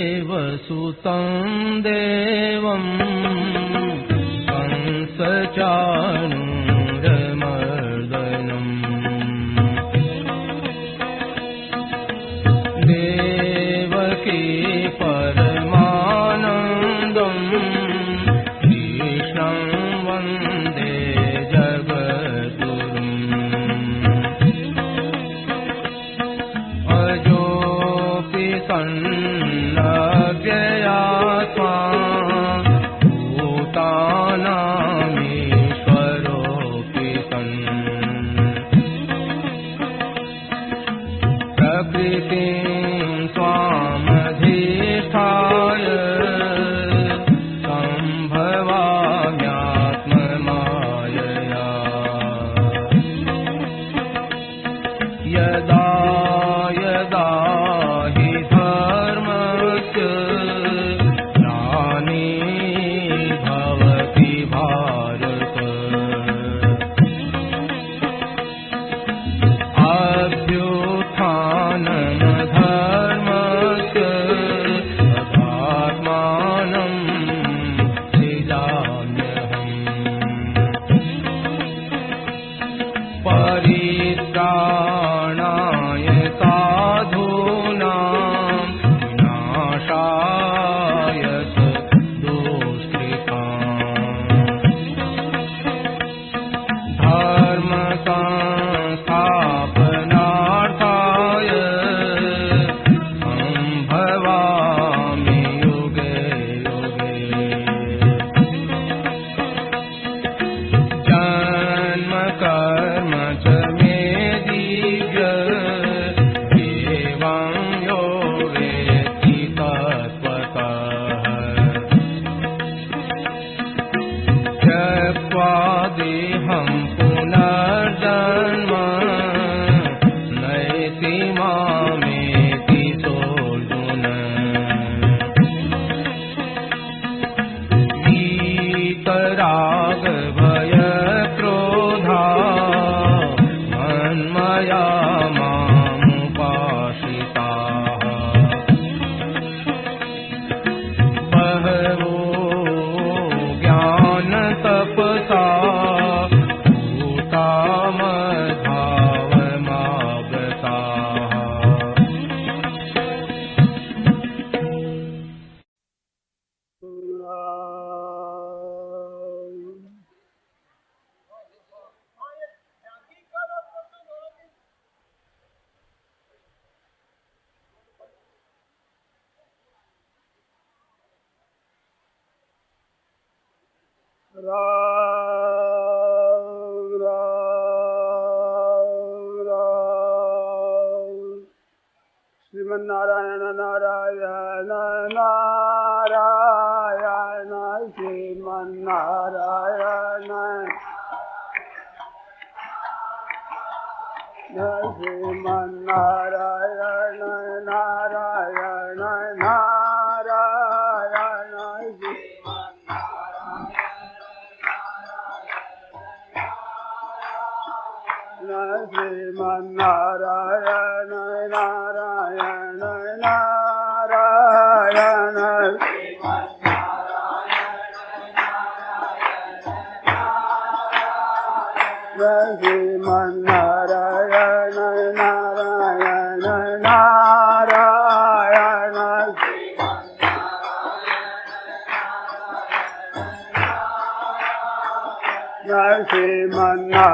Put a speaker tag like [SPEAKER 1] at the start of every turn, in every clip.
[SPEAKER 1] वसुदेवसुतं देवं कंसचाणूरमर्दनम् देवकी परमानन्दं कृष्णं वन्दे जगद्गुरुम् सन्नव्ययात्मा भूतानामीश्वरोऽपि सन् प्रकृतिं स्वामधिष्ठाय सम्भवाम्यात्ममायया यदा यदा परित्राणाय साधूनां विनाशाय दुष्कृताम् धर्म संस्थापनार्थाय सम्भवामि युगे युगे जन्म कर्म च देहं पुनर्जन्म नयति मामेति सोऽर्जुन वीतराग भय क्रोधा मन्मया मामुपाश्रिताः बहवो ज्ञान तपसा
[SPEAKER 2] श्रीमन्नारायण नारायण नारायण श्रीमन्नारायण श्रीमन्नारायण नारायण नारायण श्रीमन्नारायण नारायण नारायण श्रीमन्नारायण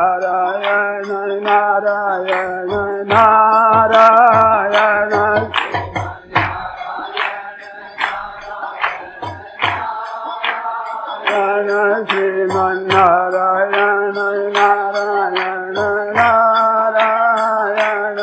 [SPEAKER 2] नारायण नारायण श्रीमन्नारायण नारायण नारायण श्रीमन्नारायण नारायण नारायण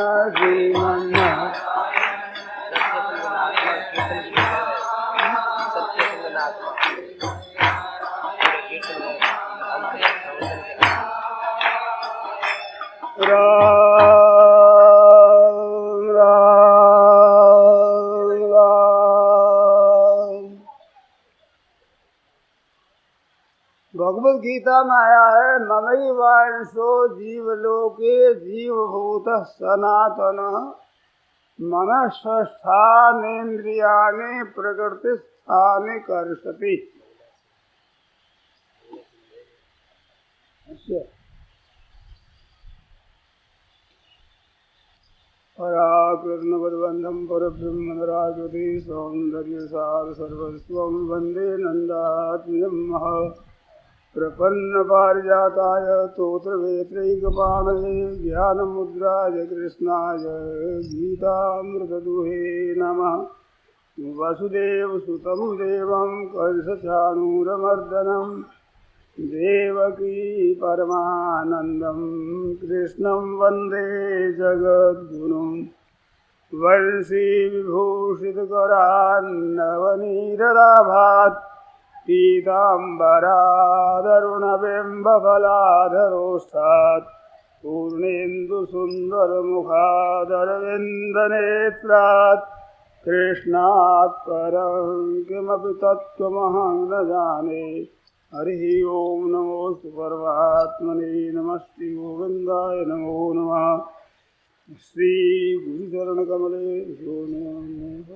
[SPEAKER 2] भगवद गीता में आया है, ममैवांशो जीवलोके जीवभूत सनातन मनःस्थानेन्द्रियाणि प्रकृतिस्थानि कर्षति। पराकृष्णपदबन्धं परब्रह्मनराकृति सौन्दर्यसार सर्वस्वं वन्दे नन्दात्मजं महः। प्रपन्नपारिजाताय स्तोत्रवेत्रैकपाणये ज्ञानमुद्राय कृष्णाय गीतामृतदुहे नमः। वसुदेवसुतं देवं कंसचाणूरमर्दनं देवकी परमानन्दं कृष्णं वन्दे जगद्गुरुं। वंशी विभूषितकरान्नवनीरदाभात् पीताम्बरादरुणबिम्बफलाधरोष्ठात् पूर्णेन्दुसुन्दरमुखादरविन्दनेत्रात् कृष्णात् परं किमपि तत्त्वमहं न जाने। हरिः ओं नमोस्तु परमात्मने नमस्ते गोविन्दाय नमो नमः। श्री गुरुचरणकमलेभ्यो नमः।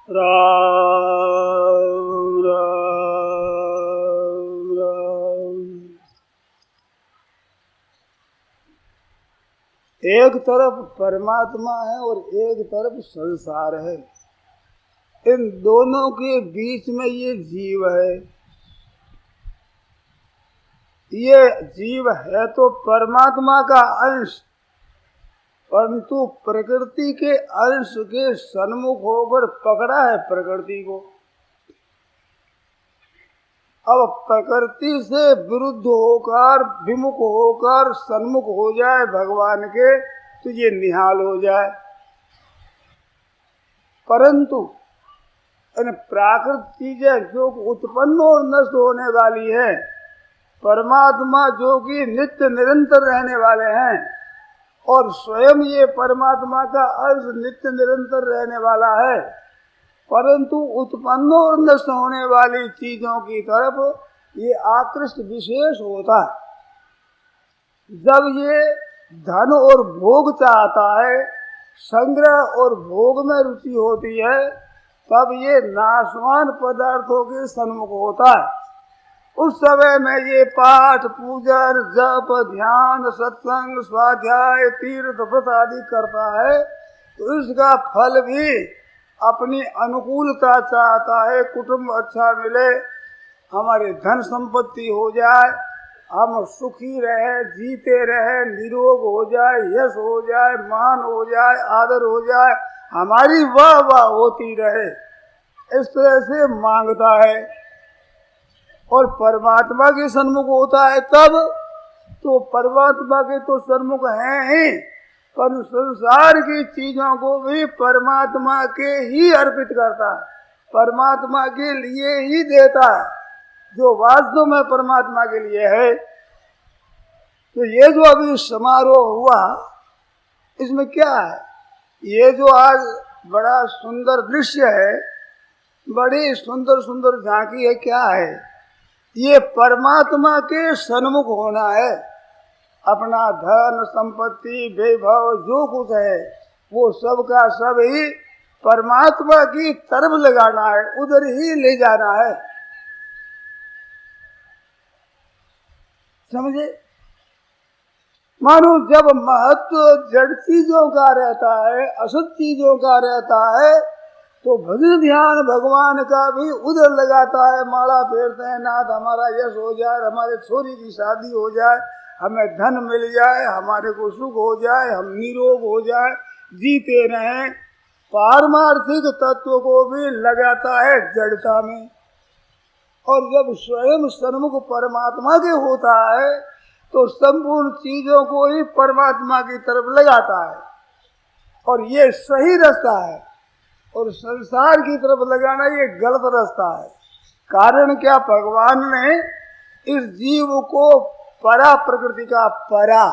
[SPEAKER 2] राम राम राम। एक तरफ परमात्मा है और एक तरफ संसार है। इन दोनों के बीच में ये जीव है। ये जीव है तो परमात्मा का अंश, परंतु प्रकृति के अंश के सन्मुख होकर पकड़ा है प्रकृति को। अब प्रकृति से विरुद्ध होकर विमुख होकर सन्मुख हो जाए भगवान के तो ये निहाल हो जाए। परंतु इन प्राकृतिक चीजें जो उत्पन्न और नष्ट होने वाली है, परमात्मा जो कि नित्य निरंतर रहने वाले हैं और स्वयं ये परमात्मा का अंश नित्य निरंतर रहने वाला है, परंतु उत्पन्न और नष्ट होने वाली चीजों की तरफ ये आकृष्ट विशेष होता है। जब ये धन और भोग चाहता है, संग्रह और भोग में रुचि होती है, तब ये नाशवान पदार्थों के सन्मुख होता है। उस समय में ये पाठ पूजन जप ध्यान सत्संग स्वाध्याय तीर्थ व्रत आदि करता है, तो इसका फल भी अपनी अनुकूलता चाहता है। कुटुंब अच्छा मिले, हमारे धन संपत्ति हो जाए, हम सुखी रहे, जीते रहे, निरोग हो जाए, यश हो जाए, मान हो जाए, आदर हो जाए, हमारी वाह वाह होती रहे, इस तरह से मांगता है। और परमात्मा के सन्मुख होता है तब तो परमात्मा के तो सन्मुख हैं ही, पर संसार की चीजों को भी परमात्मा के ही अर्पित करता है, परमात्मा के लिए ही देता है, जो वास्तव में परमात्मा के लिए है। तो ये जो अभी समारोह हुआ, इसमें क्या है? ये जो आज बड़ा सुंदर दृश्य है, बड़ी सुंदर सुंदर झांकी है, क्या है? ये परमात्मा के सन्मुख होना है। अपना धन संपत्ति वैभव जो कुछ है वो सब का सब ही परमात्मा की तरफ लगाना है, उधर ही ले जाना है। समझे? मानो जब महत्व जड़ चीजों का रहता है, असत चीजों का रहता है, तो भजन ध्यान भगवान का भी उधर लगाता है। माला फेरते हैं, नाथ हमारा यश हो जाए, हमारे छोरी की शादी हो जाए, हमें धन मिल जाए, हमारे को सुख हो जाए, हम निरोग हो जाए, जीते रहें। पारमार्थिक तत्व को भी लगाता है जड़ता में। और जब स्वयं सन्मुख परमात्मा के होता है तो संपूर्ण चीजों को ही परमात्मा की तरफ लगाता है, और ये सही रास्ता है। और संसार की तरफ लगाना ये गलत रास्ता है। कारण क्या? भगवान ने इस जीव को परा प्रकृति का परा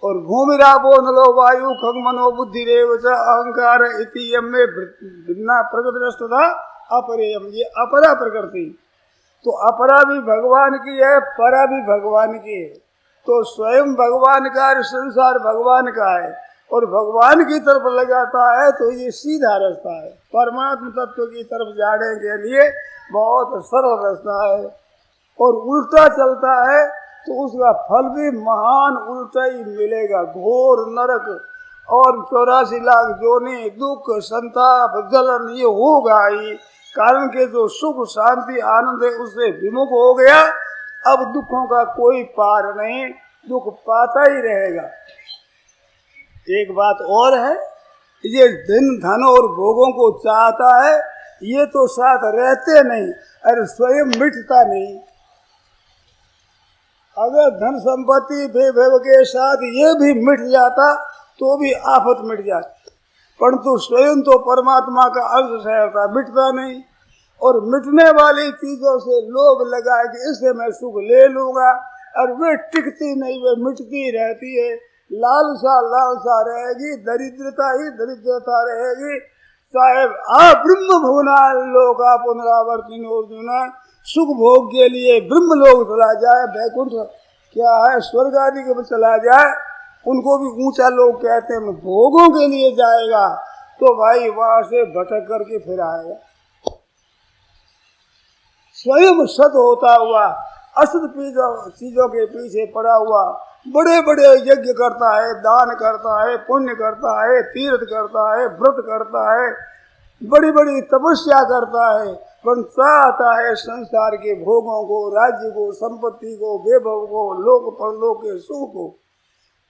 [SPEAKER 2] और भूमिरापो नलो वायु खग मनो बुद्धि रेव च अहंकार इति यम में भिन्ना प्रकृति था अपरेयम, ये अपरा प्रकृति। तो अपरा भी भगवान की है, परा भी भगवान की है। तो स्वयं भगवान का और संसार भगवान का है, और भगवान की तरफ लगाता है तो ये सीधा रास्ता है। परमात्मा तत्व की तरफ जाने के लिए बहुत सरल रास्ता है, और उल्टा चलता है तो उसका फल भी महान उल्टा ही मिलेगा। घोर नरक और 84 लाख जोनी, दुख, संताप, जलन ये होगा ही। कारण के जो सुख शांति आनंद है उससे विमुख हो गया, अब दुखों का कोई पार नहीं, दुख पाता ही रहेगा। एक बात और है, ये धन धन और भोगों को चाहता है, ये तो साथ रहते नहीं, अरे स्वयं मिटता नहीं। अगर धन संपत्ति वैभव के साथ ये भी मिट जाता तो भी आफत मिट जाती, परंतु स्वयं तो परमात्मा का अंश है, मिटता नहीं। और मिटने वाली चीजों से लोभ लगा कि इससे मैं सुख ले लूंगा, और वे टिकती नहीं, वे मिटती रहती है। लालसा रहेगी, दरिद्रता ही दरिद्रता रहेगी। साहेब आ ब्रह्म भुवना लोका पुनरावर्तिन अर्जुना, सुख भोग के लिए ब्रह्म लोग चला जाए, वैकुंठ क्या है स्वर्ग आदि के चला जाए, उनको भी ऊंचा लोग कहते हैं। भोगों के लिए जाएगा तो भाई वहां से भटक करके फिर आएगा। स्वयं सत होता हुआ असत चीजों के पीछे पड़ा हुआ बड़े बड़े यज्ञ करता है, दान करता है, पुण्य करता है, तीर्थ करता है, व्रत करता है, बड़ी बड़ी तपस्या करता है, पर चाहता है संसार के भोगों को, राज्य को, संपत्ति को, वैभव को, लोक परलोक के सुख को।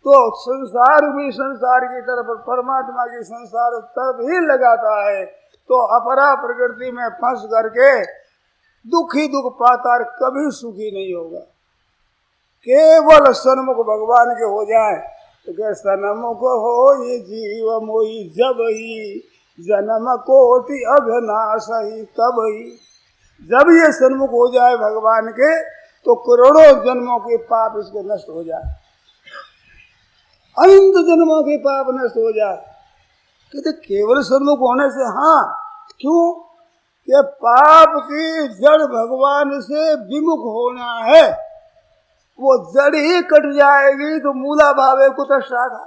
[SPEAKER 2] तो संसार भी संसार की तरफ, परमात्मा की संसार तब ही लगाता है तो अपरा प्रकृति में फंस करके दुख ही दुख पाता, कभी सुखी नहीं होगा। केवल सन्मुख भगवान के हो जाए तो क्या सन्मुख हो ये जीव मोही, जब ही जन्म कोटि अघनाश ही, तब ही जब ये सन्मुख हो जाए भगवान के तो करोड़ों जन्मों के पाप इसके नष्ट हो जाए, अनंत जन्मों के पाप नष्ट हो जाए। कहते केवल सन्मुख होने से, हाँ क्यों कि पाप की जड़ भगवान से विमुख होना है, वो जड़ ही कट जाएगी तो मूला भावे कुत शाखा।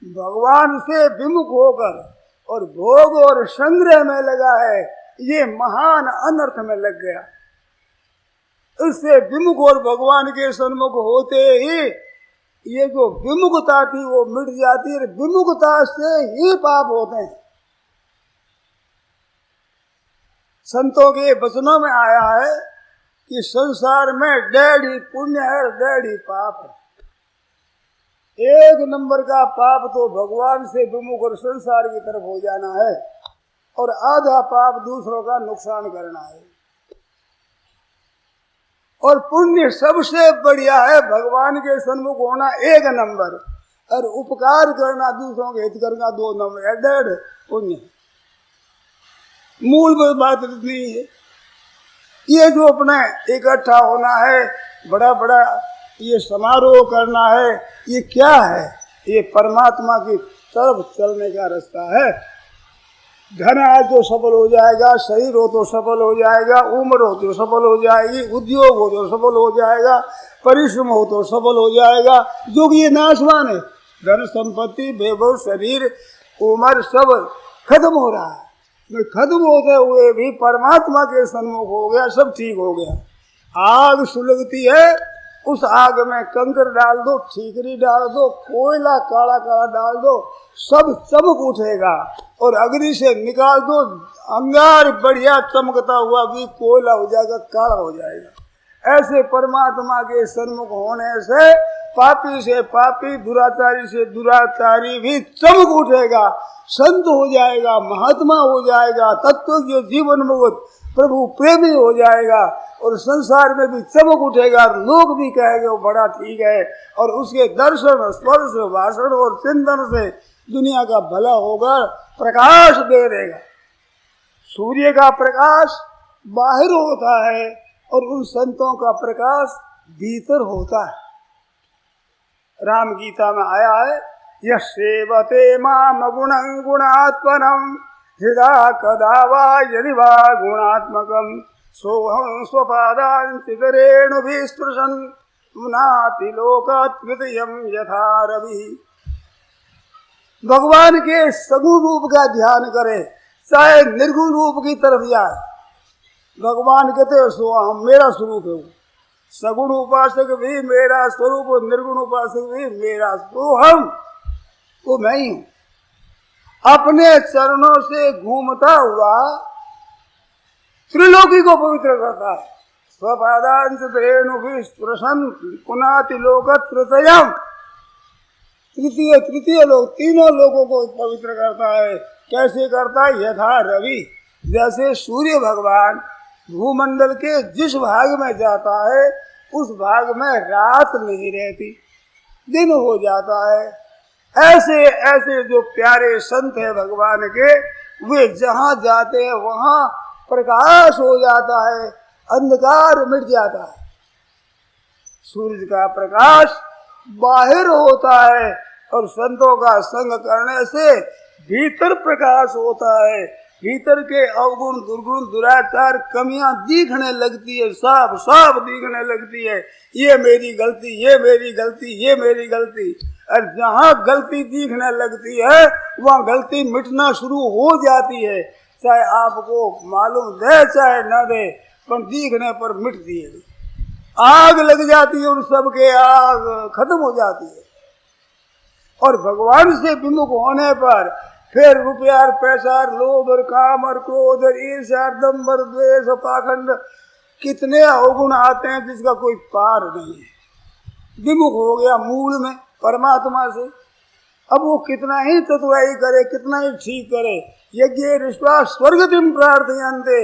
[SPEAKER 2] भगवान से विमुख होकर और भोग और संग्रह में लगा है, ये महान अनर्थ में लग गया। इससे विमुख और भगवान के सन्मुख होते ही ये जो विमुखता थी वो मिट जाती है। विमुखता से ही पाप होते हैं। संतों के वचनों में आया है कि संसार में 1.5 पुण्य है, 1.5 पाप है। 1 नंबर का पाप तो भगवान से विमुख और संसार की तरफ हो जाना है, और आधा पाप दूसरों का नुकसान करना है। और पुण्य सबसे बढ़िया है भगवान के सन्मुख होना 1 नंबर, और उपकार करना, दूसरों के हित करना 2 नंबर, 1.5 पुण्य। मूल बात इतनी है। ये जो अपने इकट्ठा होना है, बड़ा बड़ा ये समारोह करना है, ये क्या है? ये परमात्मा की तरफ चलने का रास्ता है। धन आज तो सफल हो जाएगा, शरीर हो तो सफल हो जाएगा, उम्र हो तो सफल हो जाएगी, उद्योग हो तो सफल हो जाएगा, परिश्रम हो तो सफल हो जाएगा, जो कि ये नाशवान है। धन संपत्ति वैभव शरीर उम्र सब खत्म हो रहा है। खत्म होते हुए भी परमात्मा के सन्मुख हो गया, सब ठीक हो गया। आग सुलगती है, उस आग में कंकर डाल दो, ठीकरी डाल दो, कोयला काला काला डाल दो, सब चमक उठेगा। और अग्नि से निकाल दो, अंगार बढ़िया चमकता हुआ भी कोयला हो जाएगा, काला हो जाएगा। ऐसे परमात्मा के सन्मुख होने से पापी से पापी, दुराचारी से दुराचारी भी चमक उठेगा, संत हो जाएगा, महात्मा हो जाएगा, तत्व के जीवन मुक्त प्रभु प्रेमी हो जाएगा, और संसार में भी चमक उठेगा। लोग भी कहेंगे वो बड़ा ठीक है, और उसके दर्शन स्पर्श भाषण और चिंतन से दुनिया का भला होगा, प्रकाश दे देगा। सूर्य का प्रकाश बाहर होता है और उन संतों का प्रकाश भीतर होता है। राम गीता में आया है, यः सेवते माम गुणं गुणात्मनं हृदा कदा वा यदि वा गुणात्मकं सोऽहं स्वपादान् चितरेणुभिः स्पृशन् नाति लोकात् द्वितीयं यथा रविः। भगवान के सगुण रूप का ध्यान करे, चाहे निर्गुण रूप की तरफ जाए। भगवान कहते हैं सोहम, मेरा स्वरूप है वो। सगुण उपासक भी मेरा स्वरूप, निर्गुण उपासक भी मेरा, सोहम वो मैं ही हूं। अपने चरणों से घूमता हुआ त्रिलोकी को पवित्र करता है। स्वपादांश रेणुभिः स्पृशन् पुनाति लोकत्रयम्, तृतीय लोग, तीनों लोगों को पवित्र करता है। कैसे करता है? यथा रवि, जैसे सूर्य भगवान भूमंडल के जिस भाग में जाता है उस भाग में रात नहीं रहती, दिन हो जाता है। ऐसे ऐसे जो प्यारे संत है भगवान के, वे जहाँ जाते हैं वहाँ प्रकाश हो जाता है, अंधकार मिट जाता है। सूर्य का प्रकाश बाहर होता है और संतों का संग करने से भीतर प्रकाश होता है। भीतर के अवगुण, दुर्गुण, दुराचार, कमियां दिखने लगती है, साफ साफ दिखने लगती है। ये मेरी गलती, ये मेरी गलती, ये मेरी गलती। और जहाँ गलती दिखने लगती है वहाँ गलती मिटना शुरू हो जाती है। चाहे आपको मालूम दे चाहे न दे, पर दिखने पर मिटती है। आग लग जाती है उन सबके, आग खत्म हो जाती है। और भगवान से विमुख होने पर फिर रुपया और पैसा और लोभ और काम और क्रोध और ईर्ष्या, दंभ और द्वेष और पाखंड, कितने अवगुण आते हैं जिसका कोई पार नहीं है। विमुख हो गया मूल में परमात्मा से। अब वो कितना ही तत्वाई करे, कितना ही ठीक करे, यज्ञ ऋष्वा स्वर्गतिम प्रार्थयन्ते,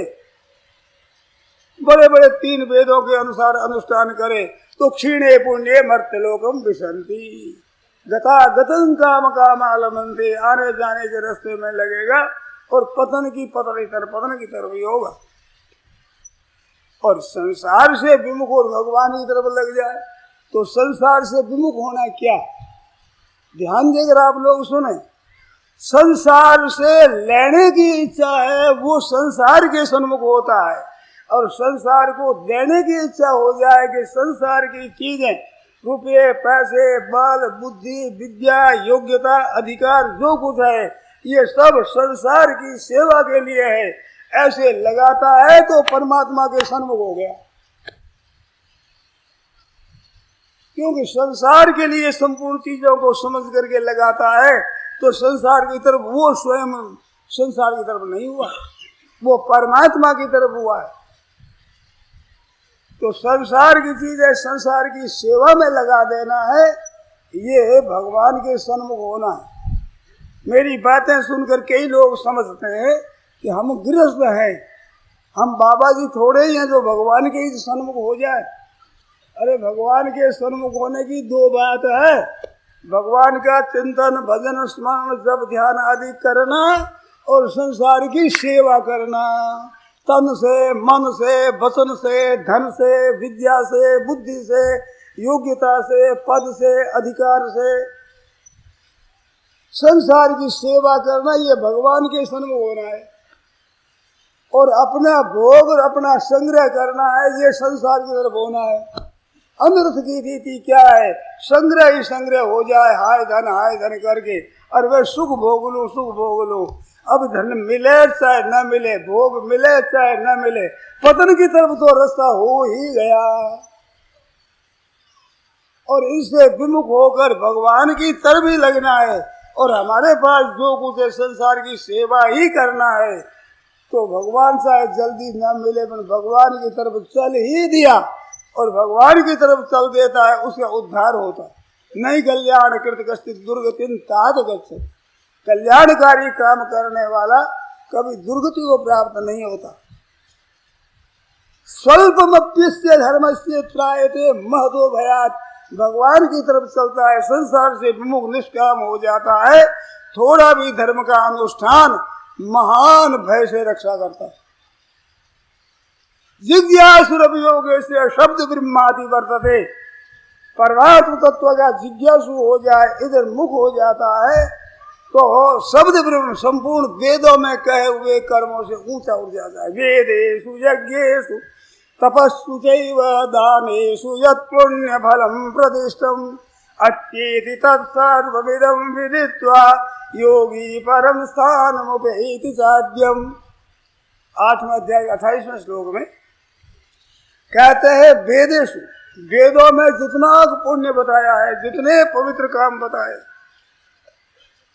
[SPEAKER 2] बड़े बड़े 3 वेदों के अनुसार अनुष्ठान करे तो क्षीणे पुण्य मर्त्यलोकम विशंति गता गतन काम कामालमंते, आने जाने के रास्ते में लगेगा और पतन की तरफ ही होगा। और संसार से विमुख और भगवान की तरफ लग जाए तो संसार से विमुख होना क्या? ध्यान देकर आप लोग सुने, संसार से लेने की इच्छा है वो संसार के सन्मुख होता है, और संसार को देने की इच्छा हो जाए कि संसार की चीजें, रुपये, पैसे, बल, बुद्धि, विद्या, योग्यता, अधिकार जो कुछ है ये सब संसार की सेवा के लिए है, ऐसे लगाता है तो परमात्मा के सन्मुख हो गया। क्योंकि संसार के लिए संपूर्ण चीजों को समझ करके लगाता है तो संसार की तरफ वो स्वयं संसार की तरफ नहीं हुआ, वो परमात्मा की तरफ हुआ है। तो संसार की चीजें संसार की सेवा में लगा देना है, ये भगवान के सन्मुख होना है। मेरी बातें सुनकर कई लोग समझते हैं कि हम गृहस्थ हैं, हम बाबा जी थोड़े ही हैं जो भगवान के ही सन्मुख हो जाए। अरे भगवान के सन्मुख होने की 2 बात है, भगवान का चिंतन, भजन, स्मरण, जप, ध्यान आदि करना और संसार की सेवा करना, तन से, मन से, वचन से, धन से, विद्या से, बुद्धि से, योग्यता से, पद से, अधिकार से संसार की सेवा करना, ये भगवान के सन्मुख होना है। और अपना भोग और अपना संग्रह करना है, ये संसार की तरफ होना है। अनर्थ की रीति क्या है? संग्रह ही संग्रह हो जाए, हाय धन करके, और वे सुख भोग लो। अब धन मिले चाहे न मिले, भोग मिले चाहे न मिले, पतन की तरफ तो रास्ता हो ही गया। और इससे विमुख होकर भगवान की तरफ ही लगना है। और हमारे पास जो कुछ है संसार की सेवा ही करना है, तो भगवान चाहे जल्दी न मिले, पर भगवान की तरफ चल ही दिया और भगवान की तरफ चल देता है, उसका उद्धार होता है। नहीं कल्याण कृत कश्चित् दुर्गतिं तात गच्छति, कल्याणकारी काम करने वाला कभी दुर्गति को प्राप्त नहीं होता। स्वल्पमप्यस्य धर्मस्य त्रायते महतो भयात्, भगवान की तरफ चलता है, संसार से विमुख निष्काम हो जाता है, थोड़ा भी धर्म का अनुष्ठान महान भय से रक्षा करता है। जिज्ञासुरभियोगस्य शब्द ब्रह्मादि वर्तते, परमात्म तत्व का जिज्ञासु हो जाए, इधर मुख हो जाता है, तो शब्द ब्रह्म संपूर्ण वेदों में कहे हुए कर्मों से ऊंचा उठ जाता है। वेदेषु यज्ञेषु तपस्सु चैव दानेषु यत् पुण्य फलम प्रतिष्ठम अत्येति तत्सर्वविदं विदित्वा योगी परम स्थानमुपैति साध्यम। 8वें अध्याय 28वें श्लोक में कहते हैं वेदेषु, वेदों में जितना पुण्य बताया है, जितने पवित्र काम बताए,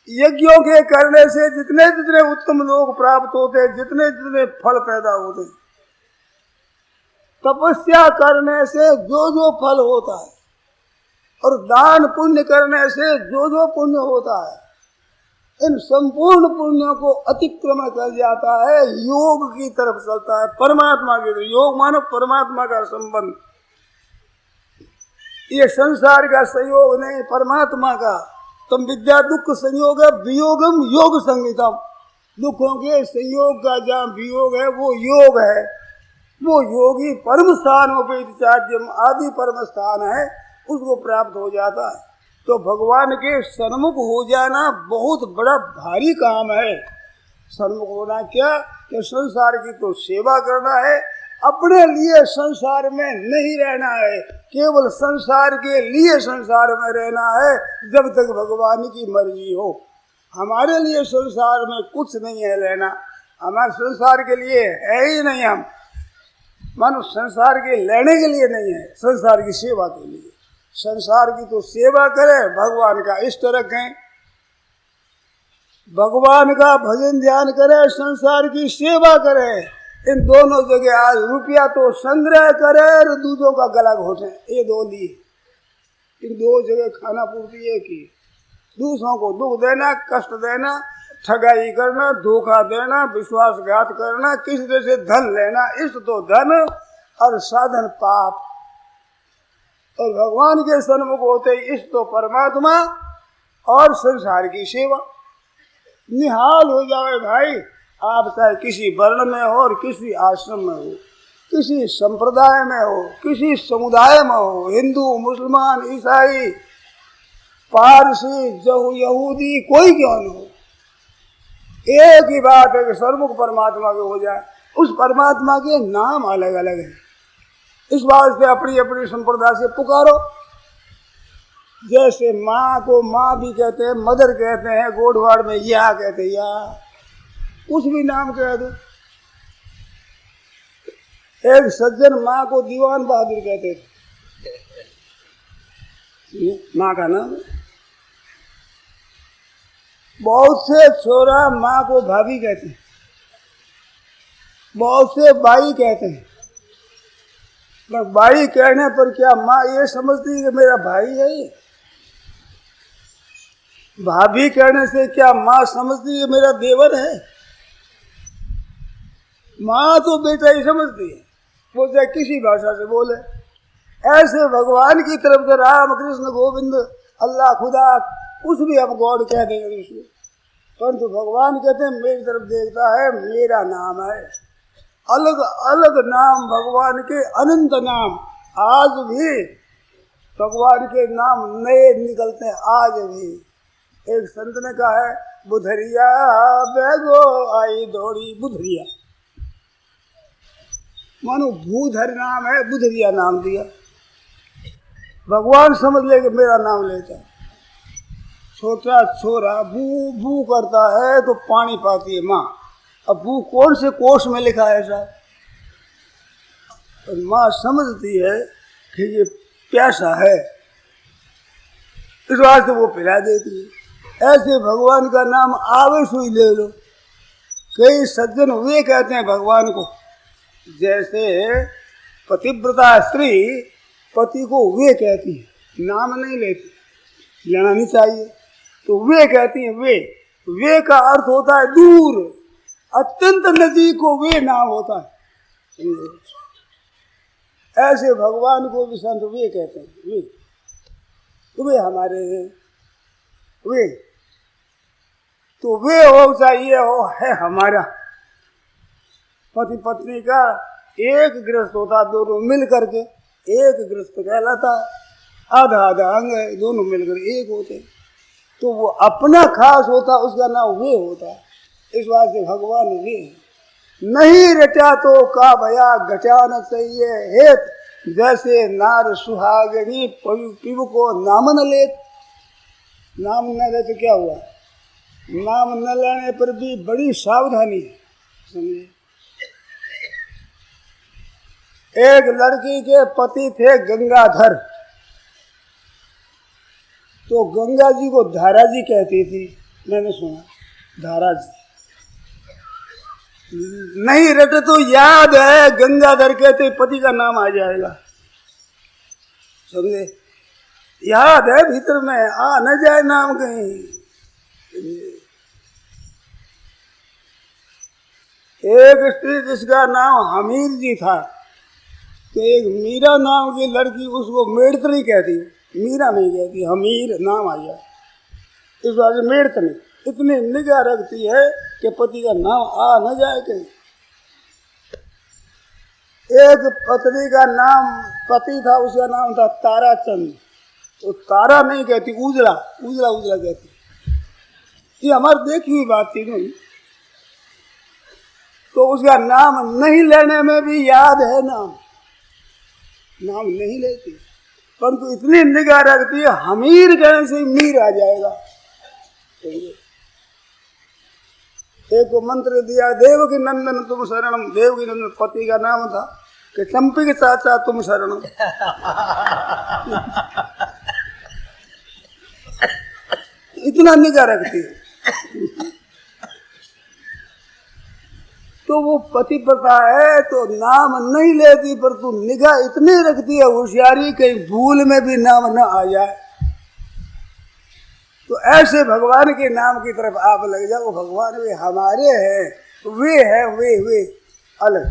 [SPEAKER 2] यज्ञों के करने से जितने जितने उत्तम लोग प्राप्त होते, जितने जितने फल पैदा होते, तपस्या करने से जो जो फल होता है और दान पुण्य करने से जो जो पुण्य होता है, इन संपूर्ण पुण्यों को अतिक्रमण कर जाता है, योग की तरफ चलता है, परमात्मा की तरफ। योग मानो परमात्मा का संबंध, ये संसार का संयोग नहीं, परमात्मा का। तुम विद्या दुख संयोग है, वियोगम योग संगीतम। दुखों के संयोग का जहाँ वियोग है वो योग है, वो योगी परम स्थान उपैतिचाद्यम, आदि परम स्थान है, उसको प्राप्त हो जाता है। तो भगवान के सन्मुख हो जाना बहुत बड़ा भारी काम है। सन्मुख होना क्या कि संसार की तो सेवा करना है, अपने लिए संसार में नहीं रहना है, केवल संसार के लिए संसार में रहना है जब तक भगवान की मर्जी हो। हमारे लिए संसार में कुछ नहीं है लेना, हमारे संसार के लिए है ही नहीं। हम मानो संसार के लेने के लिए नहीं है, संसार की सेवा के लिए। संसार की तो सेवा करें, भगवान का इष्ट रखें, भगवान का भजन ध्यान करें, संसार की सेवा करें। इन दोनों जगह आज रुपया तो संग्रह करे और दूधों का गला घोटे, ये दो लिए। इन दो जगह खाना पूर्ति एक ही। दूसरों को दुख देना, कष्ट देना, ठगाई करना, धोखा देना, विश्वासघात करना, किसी से धन लेना, इष्ट तो धन और साधन पाप। और भगवान के सन्मुख होते इष्ट तो परमात्मा और संसार की सेवा। निहाल हो जाए भाई, आप चाहे किसी वर्ण में हो और किसी आश्रम में हो, किसी संप्रदाय में हो, किसी समुदाय में हो, हिंदू मुसलमान ईसाई पारसी यहूदी कोई क्यों न हो, एक ही बात है कि सर्वमुख परमात्मा के हो जाए। उस परमात्मा के नाम अलग अलग है, इस बात से अपनी अपनी संप्रदाय से पुकारो। जैसे माँ को माँ भी कहते हैं, मदर कहते हैं, गोडवाड़ में या कहते हैं, या कुछ भी नाम कह दो। एक सज्जन माँ को दीवान बहादुर कहते थे, माँ का नाम। बहुत से छोरा माँ को भाभी कहते हैं, बहुत से बाई कहते हैं। पर बाई कहने पर क्या माँ ये समझती है कि मेरा भाई है ये? भाभी कहने से क्या माँ समझती है मेरा देवर है? माँ तो बेटा ही समझती है, वो चाहे किसी भाषा से बोले। ऐसे भगवान की तरफ से राम कृष्ण गोविंद अल्लाह खुदा कुछ भी हम गॉड कह देंगे उसमें, परंतु भगवान कहते हैं मेरी तरफ देखता है, मेरा नाम है। अलग अलग नाम भगवान के, अनंत नाम। आज भी भगवान के नाम नए निकलते हैं, आज भी। एक संत ने कहा है, बुधरिया बैगो आई दौड़ी बुधरिया, मानो भूधर नाम है, बुधरिया नाम दिया। भगवान समझ ले कि मेरा नाम लेता है। छोटा छोरा बू बू करता है तो पानी पाती है माँ। अब बू कौन से कोष में लिखा है साहब? तो माँ समझती है कि ये प्यासा है, इस वास्ते वो पिला देती है। ऐसे भगवान का नाम आवे सुई ले लो। कई सज्जन वे कहते हैं भगवान को, जैसे पतिव्रता स्त्री पति को वे कहती है, नाम नहीं लेती, लेना नहीं चाहिए, तो वे कहती है। वे का अर्थ होता है दूर, अत्यंत नजदीक को वे नाम होता है। ऐसे भगवान को भी संत वे कहते हैं, वे हमारे हैं, वे तो वे हो चाहिए हो है हमारा। पति पत्नी का एक गृहस्थ होता, दोनों मिल करके एक गृहस्थ कहलाता है। आधा आधा अंग है, दोनों मिलकर एक होते। तो वो अपना खास होता, उसका नाम वे होता। इस बात से भगवान वे नहीं रचा तो का भया घटा न चाहिए हेत, जैसे नार सुहागनी पिब को नाम न लेत। नाम न ले तो क्या हुआ? नाम न लेने पर भी बड़ी सावधानी है, समझे। एक लड़की के पति थे गंगाधर, तो गंगा जी को धारा जी कहती थी, मैंने सुना, धारा जी। नहीं रटे तो याद है, गंगाधर कहते पति का नाम आ जाएगा, समझे। याद है भीतर में, आ न जाए नाम कहीं। एक स्त्री जिसका नाम हमीर जी था, तो एक मीरा नाम की लड़की, उसको मेड़तनी कहती, मीरा नहीं कहती, हमीर नाम आ जाए, इस बात से मेड़तनी। इतनी निगाह रखती है कि पति का नाम आ न जाए कहीं। एक पत्नी का नाम, पति था, उसका नाम था ताराचंद, तो तारा नहीं कहती, उजला उजला उजला कहती। ये हमारी देखी हुई बात थी नहीं। तो उसका नाम नहीं लेने में भी याद है, नाम नहीं लेती, परंतु इतनी निगाह रखती है, हमीर कहने से मीर आ जाएगा। एक को मंत्र दिया, देवकी नंदन तुम शरणम। देवकी नंदन पति का नाम था कि चंपी के चाचा तुम शरणम। इतना निगाह रखती है। तो वो पति प्रथा है, तो नाम नहीं लेती, पर तू निगाह इतनी रखती है, होशियारी, कहीं भूल में भी नाम न आ जाए। तो ऐसे भगवान के नाम की तरफ आप लग जाओ। भगवान वे हमारे हैं, वे है, वे अलग,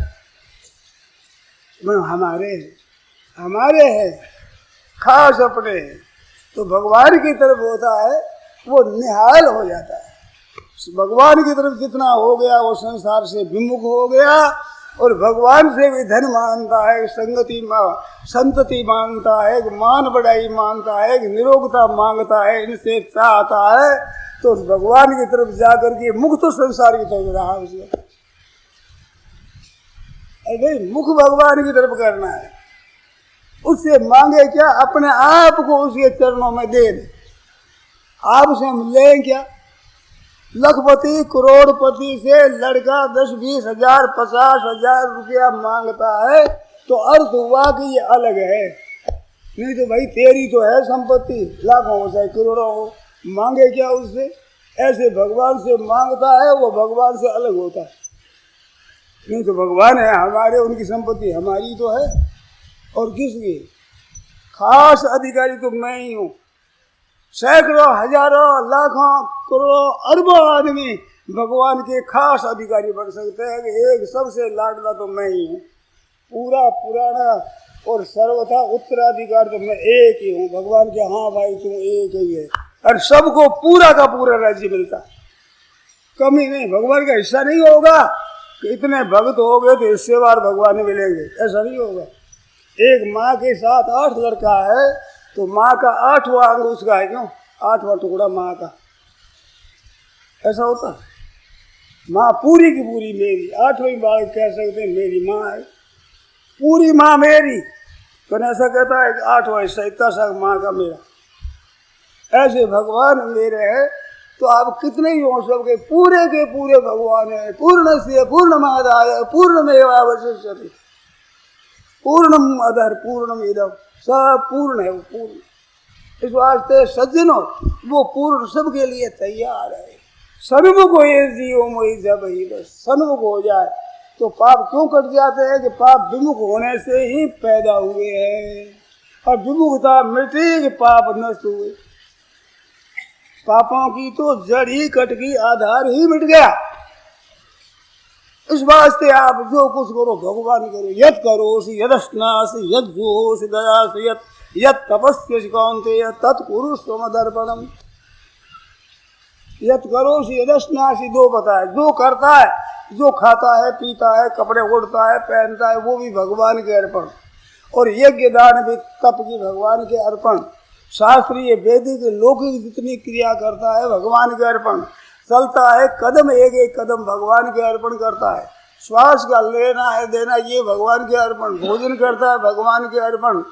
[SPEAKER 2] हमारे हैं, खास अपने हैं। तो भगवान की तरफ होता है, वो निहाल हो जाता है। भगवान की तरफ जितना हो गया, वो संसार से विमुख हो गया, और भगवान से भी धन मानता है, संतति मानता है, मान बढ़ाई मानता है, निरोगता मांगता है, इनसे चाहता है। तो भगवान की तरफ जाकर के मुख तो संसार की तरफ रहा उसका। अरे मुख भगवान की तरफ करना है। उससे मांगे क्या? अपने आप को उसके चरणों में दे दे। आपसे हम लें क्या? लखपति करोड़पति से लड़का 10-20 हजार 50 हजार रुपया मांगता है, तो अर्थ हुआ कि ये अलग है। नहीं तो भाई तेरी तो है संपत्ति, लाखों हो चाहे करोड़ों हो, मांगे क्या उससे? ऐसे भगवान से मांगता है, वो भगवान से अलग होता है। नहीं तो भगवान है हमारे, उनकी संपत्ति हमारी तो है। और किसकी खास अधिकारी तो मैं ही हूँ। सैकड़ों हजारों लाखों करोड़ों अरबों आदमी भगवान के खास अधिकारी बन सकते हैं, एक सबसे लाडला तो मैं ही हूँ। पूरा पुराना और सर्वथा उत्तराधिकार तो मैं एक ही हूँ भगवान के। हाँ भाई तुम एक ही है, और सबको पूरा का पूरा राज्य मिलता, कमी नहीं। भगवान का हिस्सा नहीं होगा कि इतने भक्त हो गए तो हिस्सेवार भगवान मिलेंगे, ऐसा नहीं होगा। एक माँ के साथ 8 लड़का है, तो माँ का 8वां अंग उसका है, क्यों? 8वां टुकड़ा माँ का, ऐसा होता है। माँ पूरी की पूरी मेरी, 8वें बालक कह सकते हैं मेरी माँ है, पूरी माँ मेरी। तो ऐसा कहता है 8वां हिस्सा इतना सा माँ का मेरा। ऐसे भगवान मेरे हैं, तो आप कितने ही हो, सबके पूरे के पूरे भगवान है। पूर्ण से पूर्णमादाय पूर्णमेवावशिष्यते, पूर्णम अधर पूर्णम इदम, सब पूर्ण है, वो पूर्ण। इस वास्ते सज्जनों, वो पूर्ण सबके लिए तैयार है। सन्मुख हो ये जीव मोहि जब ही, बस सन्मुख हो जाए तो पाप क्यों कट जाते हैं? कि पाप विमुख होने से ही पैदा हुए हैं, और विमुखता मिटी कि पाप नष्ट हुए। पापों की तो जड़ ही कट गई, आधार ही मिट गया। इस वास्ते आप जो कुछ करो भगवान करो। यत् करोसि यदश्नासि यज्जोषि दयासि यत् तपस्यसि कौन्तेय तत्कुरुष्व मदर्पणम्। यत् करोसि यदश्नासि, दो बताए, जो करता है, जो खाता है पीता है, कपड़े ओढ़ता है पहनता है, वो भी भगवान के अर्पण। और यज्ञ दान भी तप की भगवान के अर्पण। शास्त्रीय वैदिक लौकिक जितनी क्रिया करता है भगवान के अर्पण। चलता है कदम एक एक कदम भगवान के अर्पण करता है। श्वास का लेना है देना ये भगवान के अर्पण। भोजन करता है भगवान के अर्पण।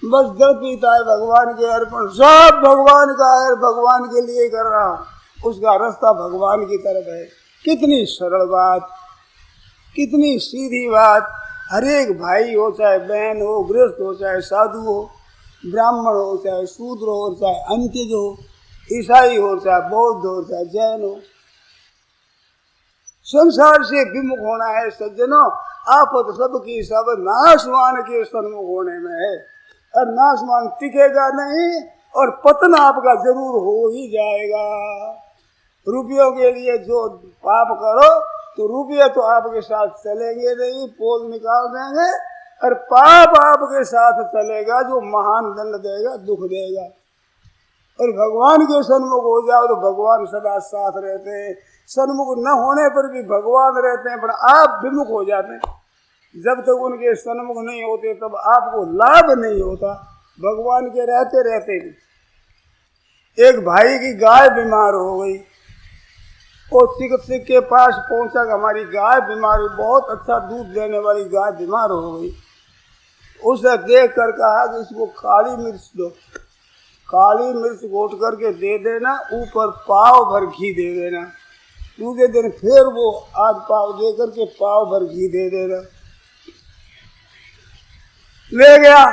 [SPEAKER 2] बस जल पीता है भगवान के अर्पण। सब भगवान का है, भगवान के लिए कर रहा हूँ। उसका रास्ता भगवान की तरफ है। कितनी सरल बात, कितनी सीधी बात। हर एक भाई हो, चाहे बहन हो, गृहस्थ हो, चाहे साधु हो, ब्राह्मण हो, चाहे शूद्र हो, चाहे अंत्यज हो, ईसाई हो, चाहे बौद्ध हो, चाहे जैन हो, संसार से विमुख होना है सज्जनों। आफत सबकी सब नाशवान के सन्मुख होने में है। और नाशवान टिकेगा नहीं और पतन आपका जरूर हो ही जाएगा। रुपयों के लिए जो पाप करो तो रुपये तो आपके साथ चलेंगे नहीं, पोल निकाल देंगे। और पाप आपके साथ चलेगा जो महान दंड देगा, दुख देगा। और भगवान के सन्मुख हो जाओ तो भगवान सदा साथ रहते हैं। सन्मुख न होने पर भी भगवान रहते हैं, पर आप विमुख हो जाते हैं। जब तक उनके सन्मुख नहीं होते तब आपको लाभ नहीं होता भगवान के रहते रहते भी। एक भाई की गाय बीमार हो गई, वो चिकित्सक के पास पहुंचा कि हमारी गाय बीमार हुई, बहुत अच्छा दूध देने वाली गाय बीमार हो गई। उसे देख कर कहा कि इसको काली मिर्च दो, काली मिर्च घोट करके दे देना, ऊपर पाव भर घी दे देना। दूसरे दिन फिर वो आध पाव दे करके पाव भर घी दे देना। ले गया,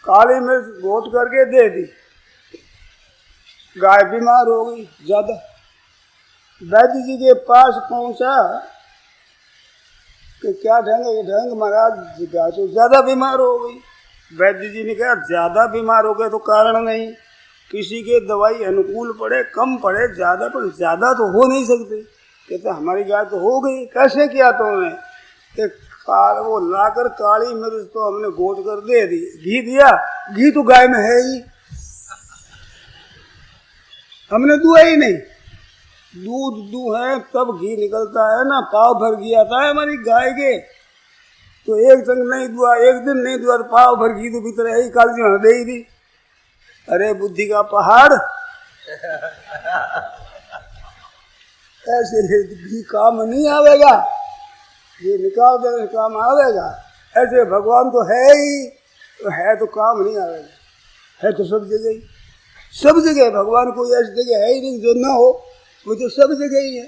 [SPEAKER 2] काली मिर्च घोट करके दे दी, गाय बीमार हो गई ज्यादा। वैद्य जी के पास पहुंचा कि क्या ढंग है? ढंग महाराज गाय तो ज्यादा बीमार हो गई। वैद्य जी ने कहा ज्यादा बीमार हो गए तो कारण नहीं, किसी के दवाई अनुकूल पड़े कम पड़े ज्यादा, पर ज्यादा तो हो नहीं सकते। कहते हमारी गाय तो हो गई। कैसे किया तुमने? वो लाकर काली मिर्च तो हमने घोट कर दे दी, घी दिया, घी तो गाय में है ही, हमने दुआ ही नहीं। दूध दूहे तब घी निकलता है ना, पाव भर घी आता है हमारी गाय के। तो एक संग नहीं दुआ, एक दिन नहीं दुआ तो पाव भर घी तो भीतर है ही, काली जी दे ही दी। अरे बुद्धि का पहाड़, ऐसे घी काम नहीं आवेगा, ये निकाल देने काम आवेगा। ऐसे भगवान तो है ही, तो है तो काम नहीं आवेगा। है तो सब जगह ही, सब जगह भगवान कोई ऐसी जगह है ही नहीं जो ना हो, वो तो सब जगह ही है।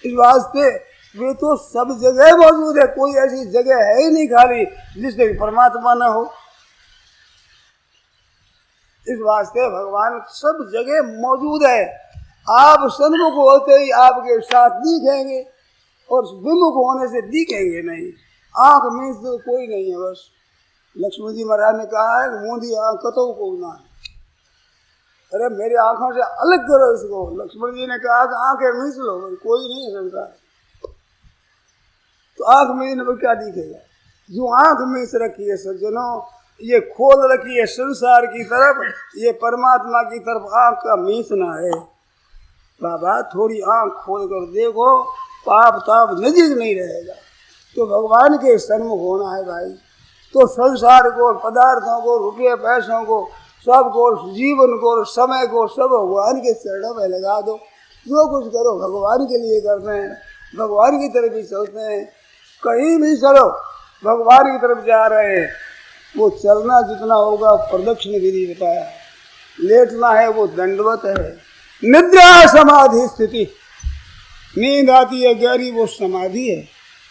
[SPEAKER 2] इस वास्ते वे तो सब जगह मौजूद है, कोई ऐसी जगह है ही नहीं खाली जिसमें परमात्मा ना हो। इस वास्ते भगवान सब जगह मौजूद है। आप सन्मुख होते ही आपके साथ दिखेंगे और विमुख होने से दिखेंगे नहीं। आंख में तो कोई नहीं है, बस लक्ष्मण जी महाराज ने कहा है मूंदी आंख कतो को ना है। अरे मेरी आंखों से अलग करो इसको। लक्ष्मण जी ने कहा कि आंखें मीच लो, कोई नहीं है संसार। तो आंख मीचने पर क्या दिखेगा? जो आंख मीच रखी है सज्जनों, ये खोल रखी है संसार की तरफ, ये परमात्मा की तरफ आंख का मीचना है। बाबा थोड़ी आंख खोल कर देखो, पाप ताप नजीक नहीं रहेगा। तो भगवान के सन्मुख होना है भाई। तो संसार को, पदार्थों को, रुपये पैसों को, सबको, जीवन को, समय को सब भगवान के चरणों में लगा दो। जो कुछ करो भगवान के लिए करते हैं, भगवान की तरफ ही चलते हैं। कहीं भी चलो भगवान की तरफ जा रहे हैं। वो चलना जितना होगा प्रदक्षिण विधि बताया, लेटना है वो दंडवत है। निद्रा समाधि स्थिति, नींद आती है गहरी, वो समाधि है।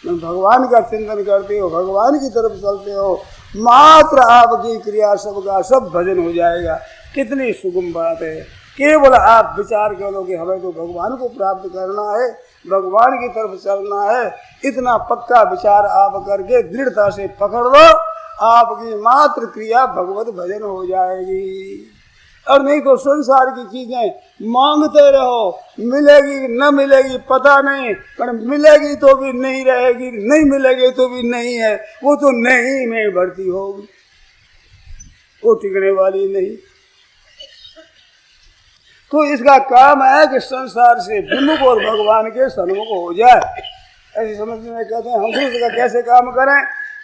[SPEAKER 2] भगवान का चिंतन करते हो, भगवान की तरफ चलते हो, मात्र आपकी क्रिया सबका सब भजन हो जाएगा। कितनी सुगम बात है। केवल आप विचार करो कि हमें तो भगवान को प्राप्त करना है, भगवान की तरफ चलना है। इतना पक्का विचार आप करके दृढ़ता से पकड़ लो, आपकी मात्र क्रिया भगवत भजन हो जाएगी। और नहीं तो संसार की चीजें मांगते रहो, मिलेगी न मिलेगी पता नहीं, पर मिलेगी तो भी नहीं रहेगी, नहीं मिलेगी तो भी नहीं है। वो तो नहीं में भर्ती होगी, वो टिकने वाली नहीं। तो इसका काम है कि संसार से विमुख और भगवान के सन्मुख हो जाए। ऐसे समझने कहते हैं हम दूसरे का कैसे काम करें?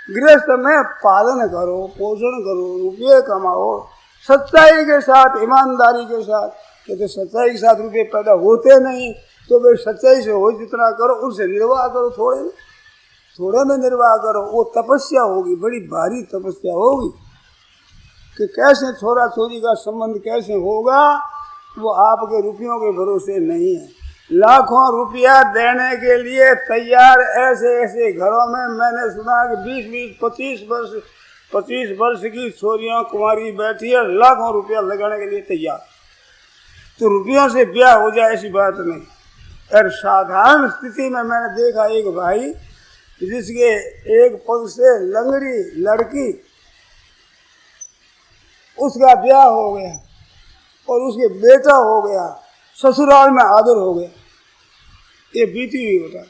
[SPEAKER 2] गृहस्थ में पालन करो, पोषण करो, रुपये कमाओ, सच्चाई के साथ, ईमानदारी के साथ। कहते सच्चाई के साथ रुपये पैदा होते नहीं, तो वे सच्चाई से हो जितना करो, उनसे निर्वाह करो, थोड़े में निर्वाह करो। वो तपस्या होगी, बड़ी भारी तपस्या होगी कि कैसे छोरा छोरी का संबंध कैसे होगा, वो आपके रुपयों के भरोसे नहीं है। लाखों रुपया देने के लिए तैयार ऐसे ऐसे घरों में मैंने सुना कि 20-20, 25 वर्ष की छोरियां कुंवारी बैठी है, लाखों रुपया लगाने के लिए तैयार। तो रुपयों से ब्याह हो जाए ऐसी बात नहीं। और साधारण स्थिति में मैंने देखा एक भाई जिसके एक पग से लंगड़ी लड़की, उसका ब्याह हो गया और उसके बेटा हो गया, ससुराल में आदर हो गया। ये बीती हुई होता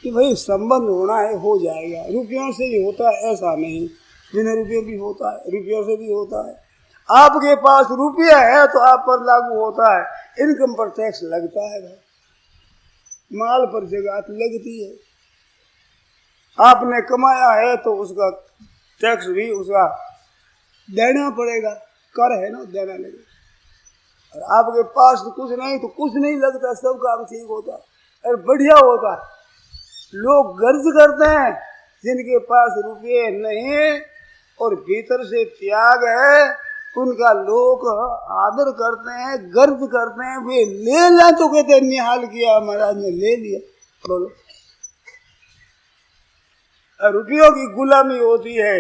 [SPEAKER 2] कि भाई संबंध होना है, हो जाएगा, रुपयों से ही होता है ऐसा नहीं, बिना रुपये भी होता है, रुपयों से भी होता है। आपके पास रुपया है तो आप पर लागू होता है, इनकम पर टैक्स लगता है भाई, माल पर जगात लगती है। आपने कमाया है तो उसका टैक्स भी उसका देना पड़ेगा, कर है ना, देना लगेगा। और आपके पास तो कुछ नहीं तो कुछ नहीं लगता, सब काम ठीक होता है और बढ़िया होता है। लोग गर्ज करते हैं जिनके पास रुपये नहीं और भीतर से त्याग है, उनका लोग आदर करते हैं, गर्ज करते हैं। वे ले लें तो कहते हैं निहाल किया महाराज ने, ले लिया। बोलो, रुपयों की गुलामी होती है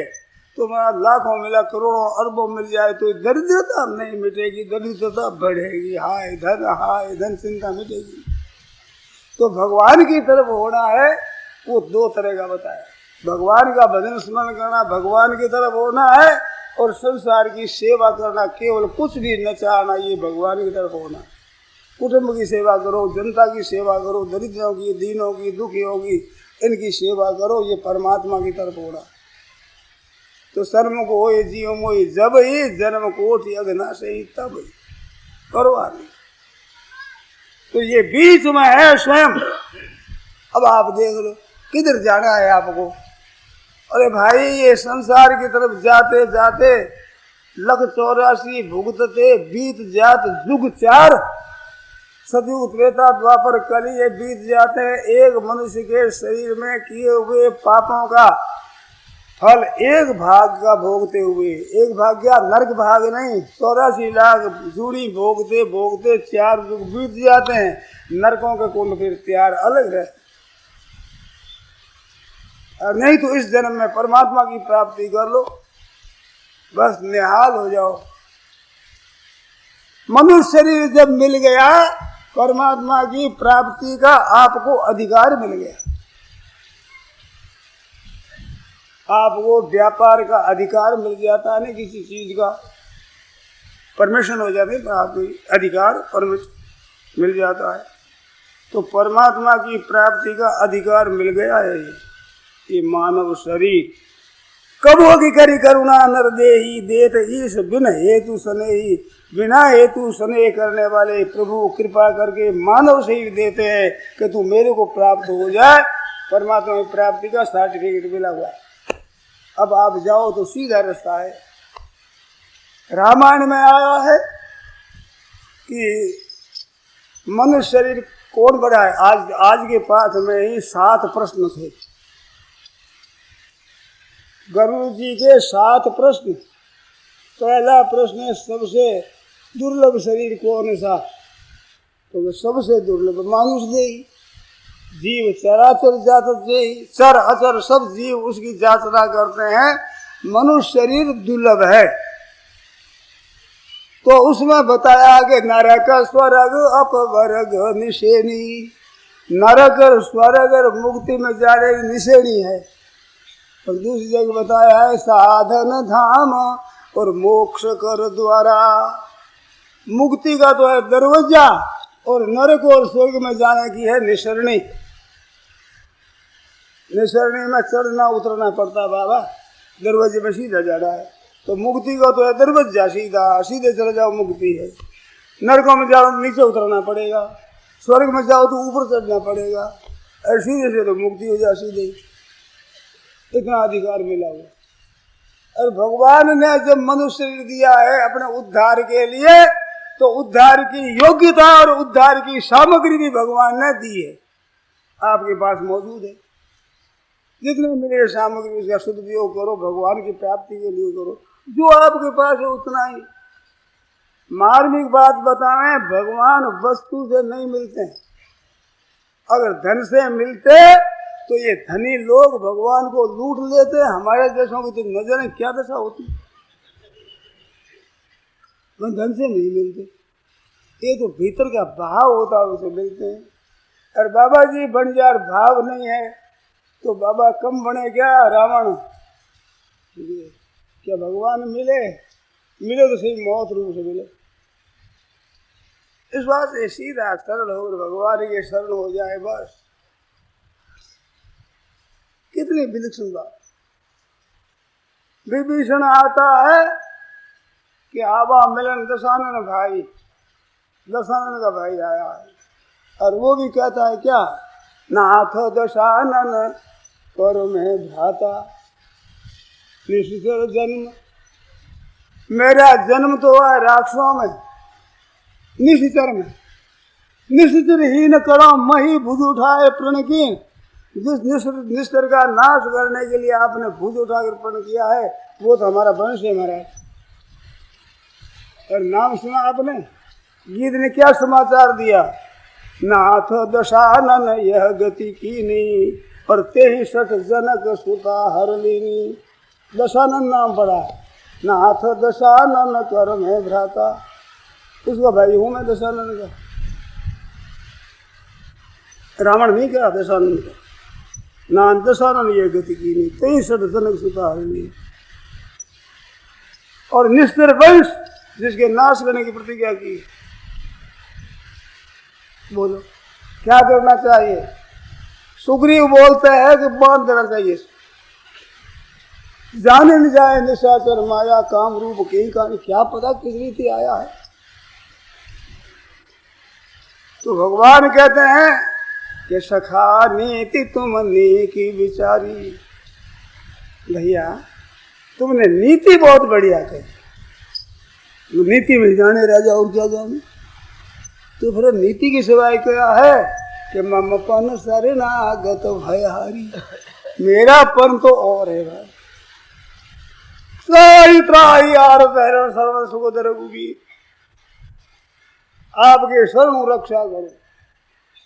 [SPEAKER 2] तो महाराज लाखों मिला, करोड़ों अरबों मिल जाए तो दरिद्रता नहीं मिटेगी, दरिद्रता बढ़ेगी। हाय धन चिंता मिटेगी। तो भगवान की तरफ होना है, वो दो तरह का बताया। भगवान का भजन स्मरण करना, भगवान की तरफ होना है, और संसार की सेवा करना, केवल कुछ भी न चाहना, ये भगवान की तरफ होना। कुटुंब की सेवा करो, जनता की सेवा करो, दरिद्रों की, दीनों की, दुखियों की, इनकी सेवा करो, ये परमात्मा की तरफ होना। तो शर्म को हो जीव मोहि जब ही, जन्म कोटि अघना से ही तब ही, परवाह नहीं। तो ये बीच में है स्वयं। अब आप देख लो किधर जाना है आपको। अरे भाई, ये संसार की तरफ जाते जाते 184 भुगतते बीत जात जुग 4, सतयुग त्रेता द्वापर कली ये बीत जाते हैं। एक मनुष्य के शरीर में किए हुए पापों का फल एक भाग का भोगते हुए, एक भाग क्या, नरक भाग नहीं, 84 लाख जूड़ी भोगते भोगते 4 युग बीत जाते हैं। नरकों के कुंड फिर तैयार अलग रहते, और नहीं तो इस जन्म में परमात्मा की प्राप्ति कर लो, बस निहाल हो जाओ। मनुष्य शरीर जब मिल गया, परमात्मा की प्राप्ति का आपको अधिकार मिल गया। आपको व्यापार का अधिकार मिल जाता है ना, किसी चीज का परमिशन हो जाती है, आपको अधिकार परमिशन मिल जाता है। तो परमात्मा की प्राप्ति का अधिकार मिल गया है। ये मानव शरीर कब होगी करी करुणा नर देही, देत ईश बिन हेतु स्नेही। बिना हेतु स्नेह करने वाले प्रभु कृपा करके मानव शरीर देते हैं कि तू मेरे को प्राप्त हो जाए। परमात्मा की प्राप्ति का सर्टिफिकेट मिला हुआ है। अब आप जाओ तो सीधा रास्ता है। रामायण में आया है कि मनुष्य शरीर कौन बड़ा है। आज के पाठ में ही 7 प्रश्न थे, गुरु जी के 7 प्रश्न। पहला प्रश्न, सबसे दुर्लभ शरीर कौन सा? तो सबसे दुर्लभ मानुष देही। जीव चराचर जातक देही, चर अचर सब जीव उसकी जाचना करते हैं। मनुष्य शरीर दुर्लभ है। तो उसमें बताया कि नरक स्वर्ग अपवर्ग निशेनी। नरक और स्वर्ग और मुक्ति में जाने की निशेनी है। और दूसरी जगह बताया है साधन धाम और मोक्ष कर द्वारा। मुक्ति का तो है दरवाजा, और नरक और स्वर्ग में जाने की है निसरणी। निसरणी में चढ़ना उतरना पड़ता बाबा, दरवाजे में सीधा जाना है। तो मुक्ति का तो है दरवाजा, सीधे चले जाओ मुक्ति है। नरकों में जाओ तो नीचे उतरना पड़ेगा, स्वर्ग में जाओ तो ऊपर चढ़ना पड़ेगा, और सीधे से तो मुक्ति हो जाए सीधे। इतना अधिकार मिला हुआ। और भगवान ने जब मनुष्य शरीर दिया है अपने उद्धार के लिए, तो उद्धार की योग्यता और उद्धार की सामग्री भी भगवान ने दी है, आपके पास मौजूद है। जितने मिले सामग्री उसका सदुपयोग करो, भगवान की प्राप्ति के लिए करो, जो आपके पास है उतना ही। मार्मिक बात बताएं, भगवान वस्तु से नहीं मिलते हैं। अगर धन से मिलते तो ये धनी लोग भगवान को लूट लेते। हमारे देशों की तो नजरें क्या दशा होती, वो धन से नहीं मिलते, ये तो भीतर का भाव होता है उसे मिलते हैं। और बाबा जी बन जार भाव नहीं है तो बाबा कम बने क्या रावण? क्या भगवान मिले तो सही मौत रूप से मिले। इस बात से सीधा सरल हो भगवान के शरण हो जाए बस। कितनी विलक्षण बात। विभीषण आता है कि आवा मिलन दशानन भाई, दशानन का भाई आया है, और वो भी कहता है क्या, नाथ दशानन कर में भ्राता निश्चर जन्म। मेरा जन्म तो हुआ राक्षसों में, निश्चर में। निश्चर ही न करो मही भुज उठाए प्रण की। जिस निश्चर का नाश करने के लिए आपने भुज उठाकर प्रण किया है वो तो हमारा वंश है महाराज। और नाम सुना आपने, गीत ने क्या समाचार दिया, नाथ दशानन यह गति कीनी और ते ही सठ जनक सुता हर लीनी। दशानन नाम पड़ा, नाथ दशानन कर में भ्राता, उसका भाई हूं मैं दशानन का। रावण नहीं कहा दशानन का, ना दशानन ये गति कीनी ते ही सठ जनक सुता हर लीनी। और निश्चर वंश जिसके नाश करने की प्रतिज्ञा की, बोलो क्या करना चाहिए? सुग्रीव बोलते हैं कि बांध देना चाहिए, जाने न जाए निशाचर माया काम रूप कहीं का, क्या पता किस रीति आया है। तो भगवान कहते हैं कि सखा नीति तुम नीकी विचारी। भैया तुमने नीति बहुत बढ़िया कही, नीति में जाने राजा और क्या जाने। तो फिर नीति की सिवाय क्या है कि ममपन शरणागत भयहारी, मेरा पन तो और है भाई। त्राही त्राही आर पहरण शरण सुखोदर रघुवीर, आपके शरण रक्षा करो।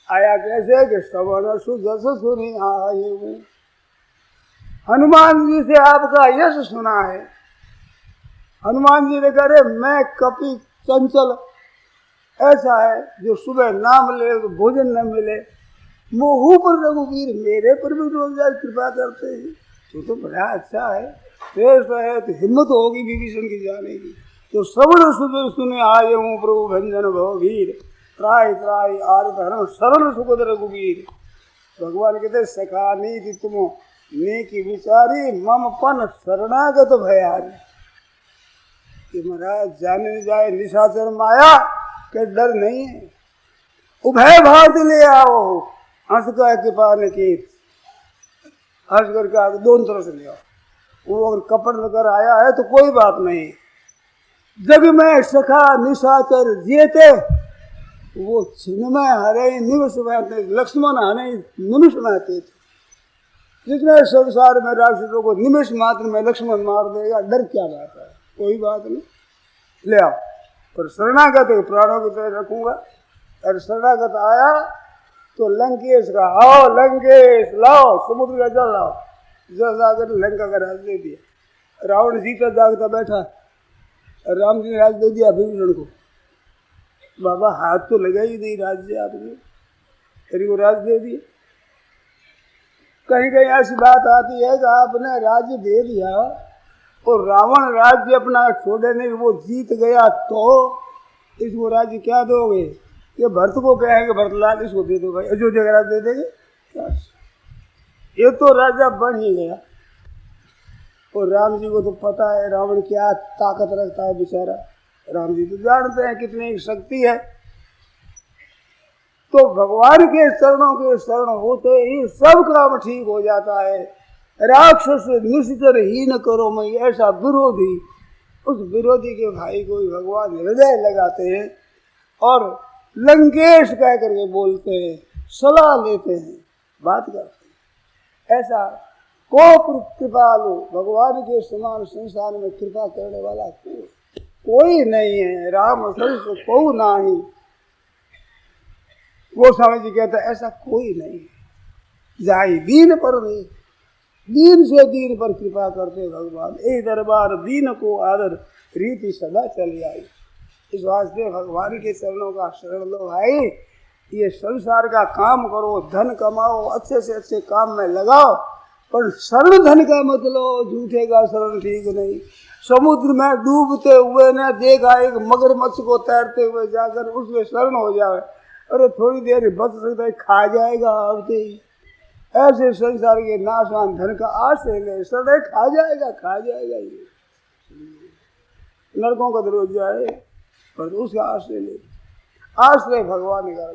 [SPEAKER 2] आया कैसे कि श्रवण सुजस सुनी आए हूँ। हनुमान जी से आपका यश सुना है। हनुमान जी ने कहा मैं कपि चंचल ऐसा है जो सुबह नाम ले तो भोजन न मिले, मोहू पर रघुवीर मेरे पर भी रोज कृपा करते हैं। तो बड़ा अच्छा है, श्रेष्ठ है, तो हिम्मत होगी विभीषण की जाने की। तो श्रवण सुबह सुने आए हूँ प्रभु भंजन भववीर, त्राय त्राय आरत हरण शरण सुखद रघुवीर। भगवान कहते सखा नीति तुम नेकी विचारी मम पन शरणागत भयारी। कि महाराज जाने न जाए निशाचर माया के डर नहीं है, उभय भात ले आओ हंस का कृपा निकेत। हंस करके दोनों तरफ से ले आओ। वो अगर कपड़ लेकर आया है तो कोई बात नहीं, जग में सखा निशाचर जीते वो छिन्न में हरे निमिष में, लक्ष्मण हरे निमिष में आते थे। जितने संसार में राक्षसों को निमिष मात्र में लक्ष्मण मार देगा, डर क्या बात है, कोई बात नहीं, ले आओ। पर शरणागत प्राणों की तरह रखूंगा। और शरणागत आया तो लंकेश का आओ लंकेश लाओ, समुद्र का जल लाओ, जल लाकर लंका का राज दे दिया। रावण जीता जागता बैठा, राम जी ने राज दे दिया विभीषण को। बाबा हाथ तो लगा ही नहीं राज्य आपने, फिर वो राज दे दिया। कहीं कहीं ऐसी बात आती है कि आपने राज्य दे दिया और रावण राज्य अपना छोड़े नहीं, वो जीत गया तो इसको राज्य क्या दोगे? ये भरत को कहेंगे भरतलाल इसको दे दो भाई, अयोध्या का राज्य दे देंगे। ये तो राजा बन ही गया। और राम जी को तो पता है रावण क्या ताकत रखता है बेचारा, राम जी तो जानते हैं कितनी शक्ति है। तो भगवान के चरणों के शरण होते ही सब काम ठीक हो जाता है। राक्षस निश्चर ही न करो मैं, ऐसा विरोधी, उस विरोधी के भाई को भगवान हृदय लगाते हैं और लंकेश कह करके बोलते हैं, सलाह लेते हैं, बात करते हैं। ऐसा को कृपालु भगवान के समान संसार में कृपा करने वाला कोई नहीं है। राम सरस को नाही, गोस्वामी जी कहते हैं ऐसा कोई नहीं है। जाई दीन पर नहीं, दीन से दीन पर कृपा करते भगवान। एक दरबार दीन को आदर, रीति सदा चली आई। इस वास्ते भगवान के चरणों का शरण लो भाई। ये संसार का काम करो, धन कमाओ, अच्छे से अच्छे काम में लगाओ, पर शरण धन का मत लो, झूठे का शरण ठीक नहीं। समुद्र में डूबते हुए ने देखा एक मगरमच्छ को तैरते हुए, जाकर उसमें शरण हो जाए, अरे थोड़ी देर बच सकता है, खा जाएगा अब ही। ऐसे संसार के नाशवान धन का आश्रय ले, शरण खा जाएगा, खा जाएगा। ये नरकों का दरोज जाए, पर उसका आश्रय ले। आश्रय भगवान का,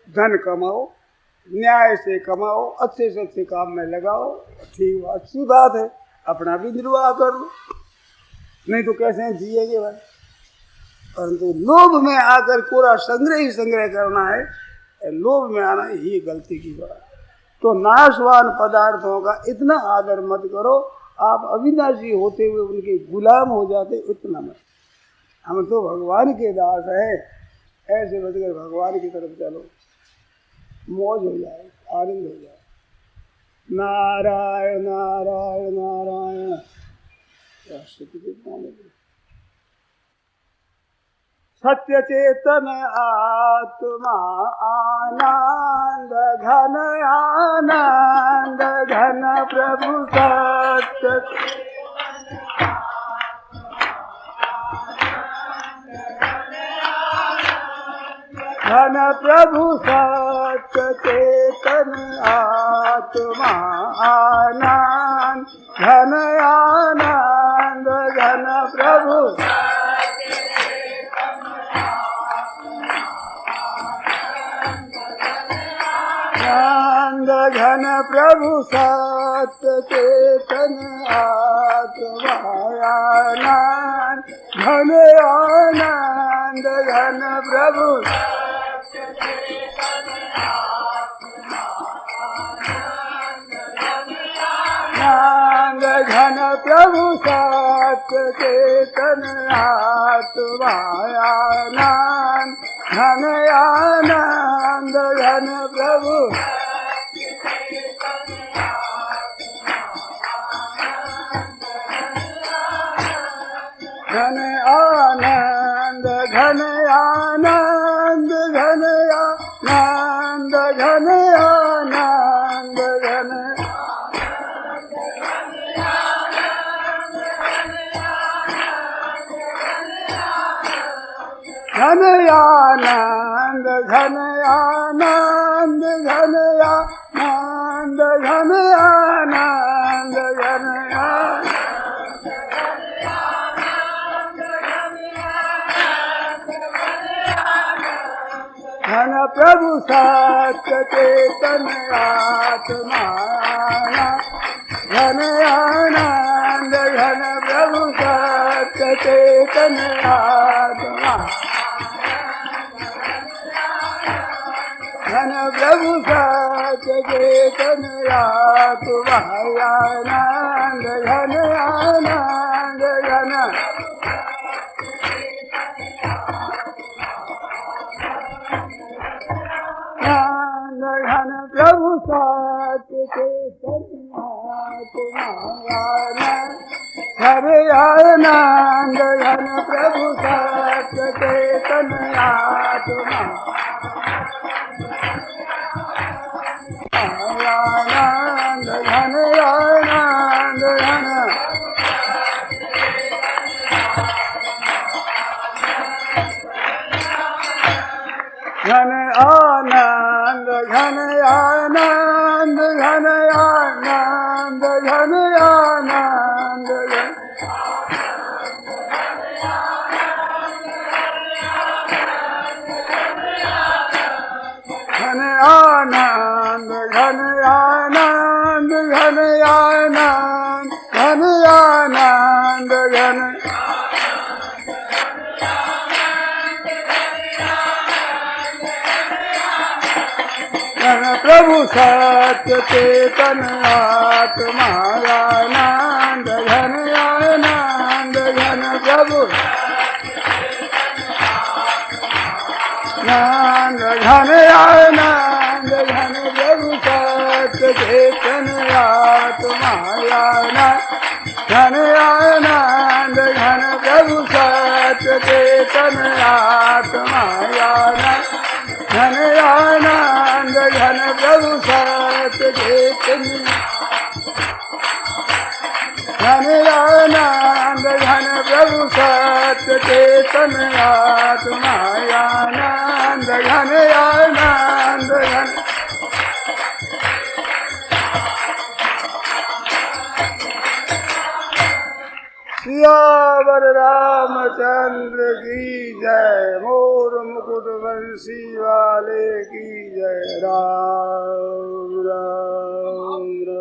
[SPEAKER 2] धन कमाओ, न्याय से कमाओ, अच्छे से अच्छे काम में लगाओ, ठीक अच्छी बात है, अपना भी निर्वाह कर लो, नहीं तो कैसे जिएंगे भाई। परंतु लोभ में आकर पूरा संग्रह ही संग्रह करना है, लोभ में आना ही गलती की बात। तो नाशवान पदार्थों का इतना आदर मत करो, आप अविनाशी होते हुए उनके गुलाम हो जाते, इतना मत। हम तो भगवान के दास है, ऐसे बचकर भगवान की तरफ चलो, मौज हो जाए, आनंद हो जाए। नारायण नारायण नारायण। सत्य चेतन आत्मा आनंद घन, आनंद घन प्रभु सत्य घन प्रभु सत्य चेतन आत्मा आनंद घन, आनंद घन प्रभु आनंद घन प्रभु सत्य चेतन आत्मा आनंद घन, आनंद घन प्रभु आनंद घन प्रभु सत्य चेतन आत्मा आनंद घन, आनंद घन प्रभु घन, आनंद घन, आनंद घन, आनंद घन, आनंद घन घन, आनंद घन, आनंद घन, आनंद घन, आनंद घन, घन प्रभु सत्य चेतन आत्मा घन, आनंद घन प्रभु सत्य चेतन आत्मा घन प्रभु सत्य चेतन आत्मा आनंद घन, आनंद घन घन प्रभु सत्य चेतन आत्मा हरे आनंद घन प्रभु सत्य चेतन आत्मा आनंद घन, आनंद घन घन, आनंद घन, आनंद घन, आनंद घन, आनंद घन घन, आनंद घन, आनंद घन, आनंद प्रभु सत्य चेतन आत्मानंद घन आनंद घन प्रभु नंद घन आनंद घन प्रभु सत्य चेतन आत्मानंद घन आनंद घन प्रभु सत्य चेतन आत्मानंद घन आनंद घन प्रभु सत्य चेतन घन आनंद घन प्रभु सत्य चेतन आत्मानंद घन आनंद घन सियावर रामचंद्र की जय। मोर मुकुट वंशी वाले की जय। राम राम राम।